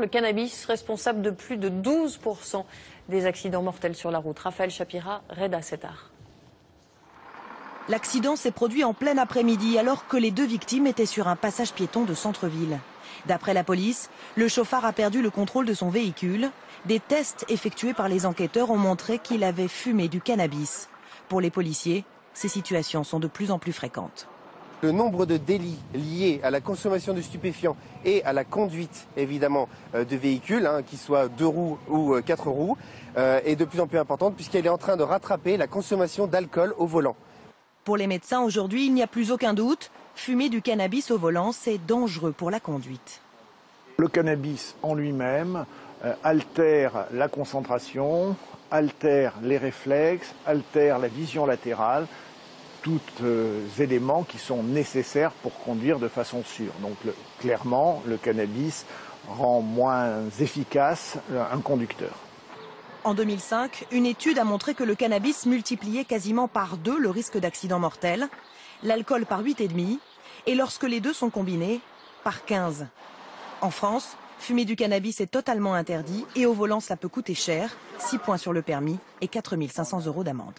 Le cannabis responsable de plus de 12% des accidents mortels sur la route. Raphaël Chapira, Reda Settar. L'accident s'est produit en plein après-midi alors que les deux victimes étaient sur un passage piéton de centre-ville. D'après la police, le chauffard a perdu le contrôle de son véhicule. Des tests effectués par les enquêteurs ont montré qu'il avait fumé du cannabis. Pour les policiers, ces situations sont de plus en plus fréquentes. Le nombre de délits liés à la consommation de stupéfiants et à la conduite, évidemment, de véhicules, qu'ils soient 2 roues ou 4 roues, est de plus en plus importante puisqu'elle est en train de rattraper la consommation d'alcool au volant. Pour les médecins, aujourd'hui, il n'y a plus aucun doute. Fumer du cannabis au volant, c'est dangereux pour la conduite. Le cannabis en lui-même altère la concentration, altère les réflexes, altère la vision latérale. Tous éléments qui sont nécessaires pour conduire de façon sûre. Donc clairement, le cannabis rend moins efficace un conducteur. En 2005, une étude a montré que le cannabis multipliait quasiment par 2 le risque d'accident mortel, l'alcool par 8,5 et lorsque les deux sont combinés, par 15. En France, fumer du cannabis est totalement interdit et au volant, ça peut coûter cher, 6 points sur le permis et 4 500 € d'amende.